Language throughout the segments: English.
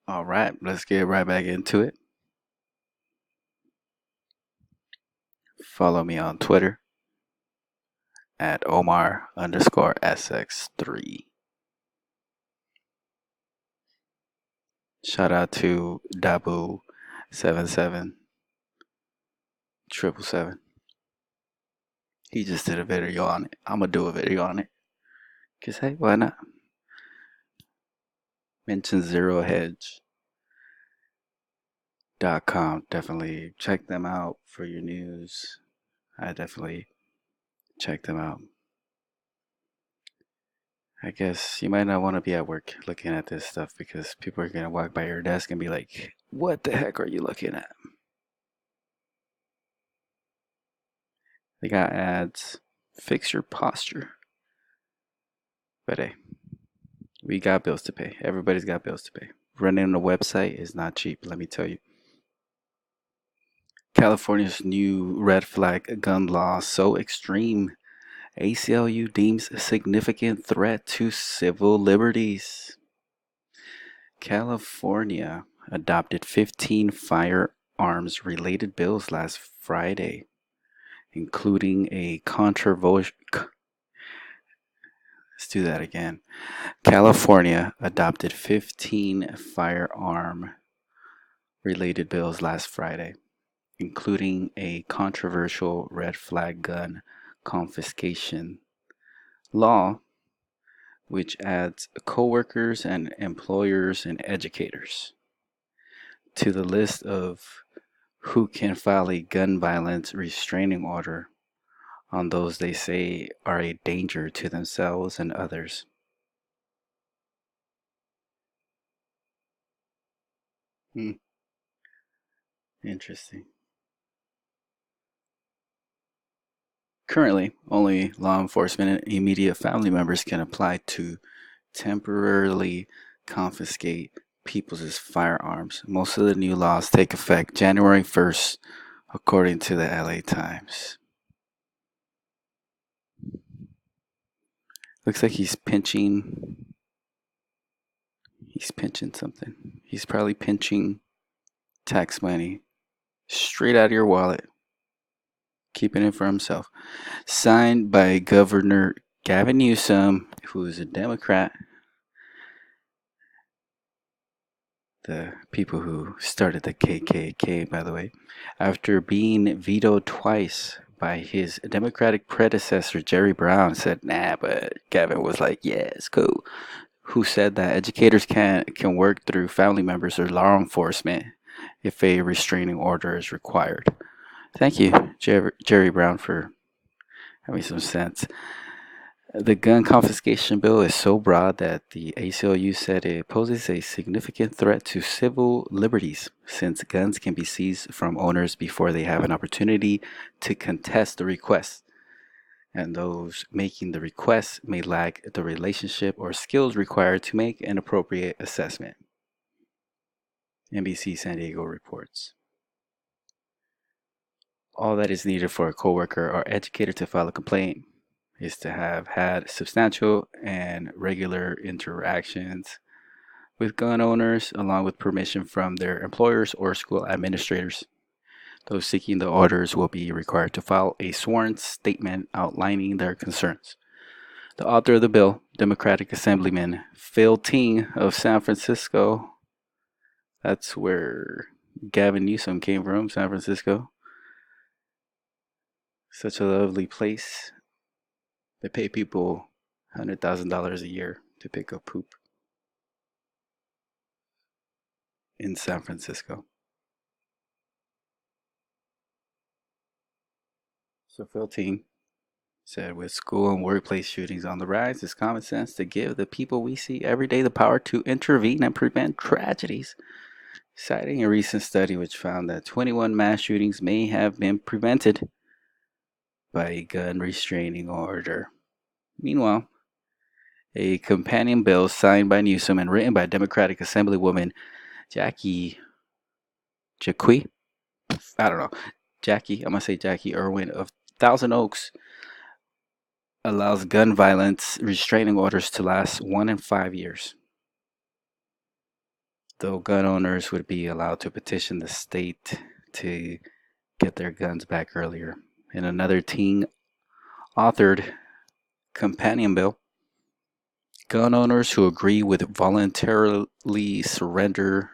All right, let's get right back into it. Follow me on Twitter at Omar underscore SX3. Shout out to Dabu 77777. He just did a video on it. I'm gonna do a video on it. Cause hey, why not? Mention zerohedge.com. Definitely check them out for your news. I definitely check them out. I guess you might not want to be at work looking at this stuff because people are going to walk by your desk and be like, what the heck are you looking at? They got ads. Fix your posture. But hey, we got bills to pay. Everybody's got bills to pay. Running a website is not cheap, let me tell you. California's new red flag gun law so extreme. ACLU deems a significant threat to civil liberties. California adopted 15 firearms related bills last Friday, including a controversial. Let's do that again. California adopted 15 firearm related bills last Friday, including a controversial red flag gun confiscation law, which adds coworkers and employers and educators to the list of who can file a gun violence restraining order on those they say are a danger to themselves and others. Hmm, interesting. Currently, only law enforcement and immediate family members can apply to temporarily confiscate people's firearms. Most of the new laws take effect January 1st, according to the LA Times. Looks like he's pinching something. He's probably pinching tax money straight out of your wallet, keeping it for himself. Signed by Governor Gavin Newsom, who is a Democrat. The people who started the KKK, by the way, after being vetoed twice by his Democratic predecessor, Jerry Brown, said, nah, but Gavin was like, yeah, it's cool. Who said that educators can work through family members or law enforcement if a restraining order is required. Thank you, Jerry Brown, for having some sense. The gun confiscation bill is so broad that the ACLU said it poses a significant threat to civil liberties, since guns can be seized from owners before they have an opportunity to contest the request, and those making the request may lack the relationship or skills required to make an appropriate assessment. NBC San Diego reports. All that is needed for a coworker or educator to file a complaint is to have had substantial and regular interactions with gun owners, along with permission from their employers or school administrators. Those seeking the orders will be required to file a sworn statement outlining their concerns. The author of the bill, Democratic Assemblyman Phil Ting of San Francisco, that's where Gavin Newsom came from, San Francisco. Such a lovely place. They pay people $100,000 a year to pick up poop in San Francisco. So Phil Ting said, with school and workplace shootings on the rise, it's common sense to give the people we see every day the power to intervene and prevent tragedies. Citing a recent study which found that 21 mass shootings may have been prevented by a gun restraining order. Meanwhile, a companion bill signed by Newsom and written by Democratic Assemblywoman Jackie Jaqui, I don't know, Jackie, I'm gonna say Jackie Irwin of Thousand Oaks, allows gun violence restraining orders to last 1 in 5 years. though gun owners would be allowed to petition the state to get their guns back earlier. In another teen authored companion bill, gun owners who agree with voluntarily surrender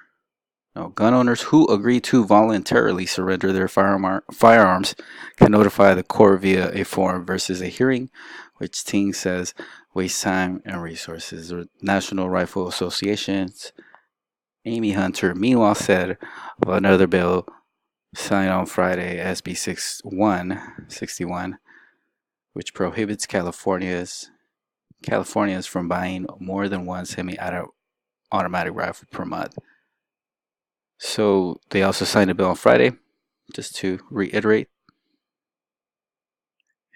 gun owners who agree to voluntarily surrender their firearms can notify the court via a form versus a hearing, which Ting says wastes time and resources. The National Rifle Association's Amy Hunter, meanwhile, said of another bill signed on Friday, SB 6161, which prohibits Californians from buying more than one semi-automatic rifle per month. So they also signed a bill on Friday, just to reiterate.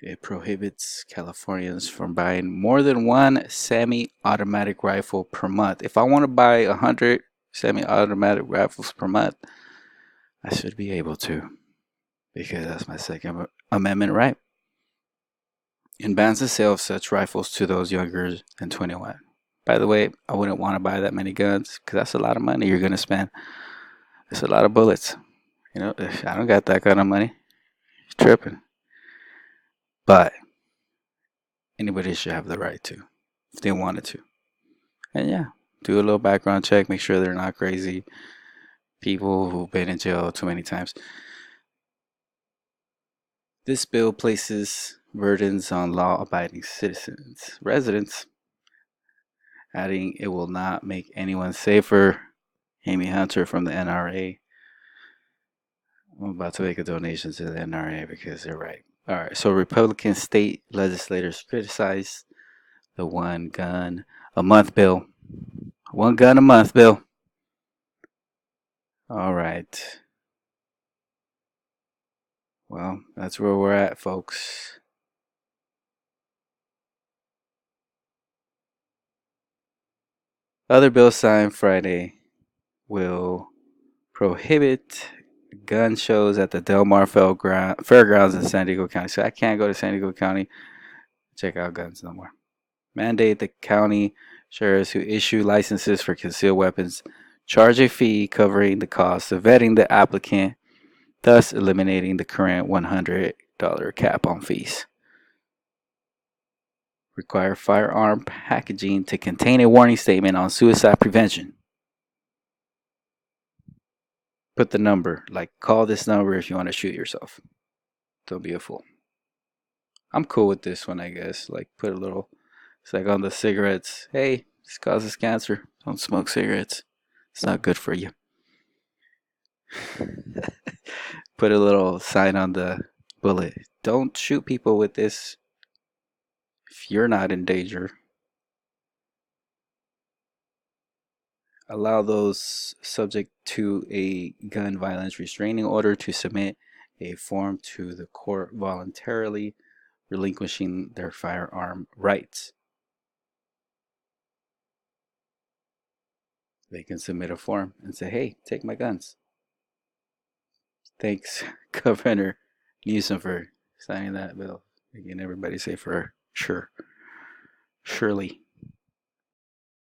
It prohibits Californians from buying more than one semi-automatic rifle per month. If I want to buy 100 semi-automatic rifles per month, I should be able to, because that's my Second Amendment right. And bans the sale of such rifles to those younger than 21. By the way, I wouldn't want to buy that many guns, because that's a lot of money you're going to spend. It's a lot of bullets. You know, I don't got that kind of money. You're tripping. But anybody should have the right to, if they wanted to. And yeah, do a little background check, make sure they're not crazy people who've been in jail too many times. This bill places burdens on law-abiding residents, adding it will not make anyone safer. Amy Hunter from the NRA. I'm about to make a donation to the NRA because they're right. All right, so Republican state legislators criticized the one gun a month bill. One gun a month bill. All right. Well, that's where we're at, folks. Other bill signed Friday will prohibit gun shows at the Del Mar Fairgrounds in San Diego County. So I can't go to San Diego County check out guns no more. Mandate the county sheriffs who issue licenses for concealed weapons charge a fee covering the cost of vetting the applicant, thus eliminating the current $100 cap on fees. Require firearm packaging to contain a warning statement on suicide prevention. Put the number, like call this number if you want to shoot yourself. Don't be a fool. I'm cool with this one, I guess. Like put a little, it's like on the cigarettes. Hey, this causes cancer. Don't smoke cigarettes. It's not good for you. Put a little sign on the bullet. Don't shoot people with this if you're not in danger. Allow those subject to a gun violence restraining order to submit a form to the court voluntarily relinquishing their firearm rights. They can submit a form and say, hey, take my guns. Thanks, Governor Newsom, for signing that bill. Making everybody safer. Sure. Surely.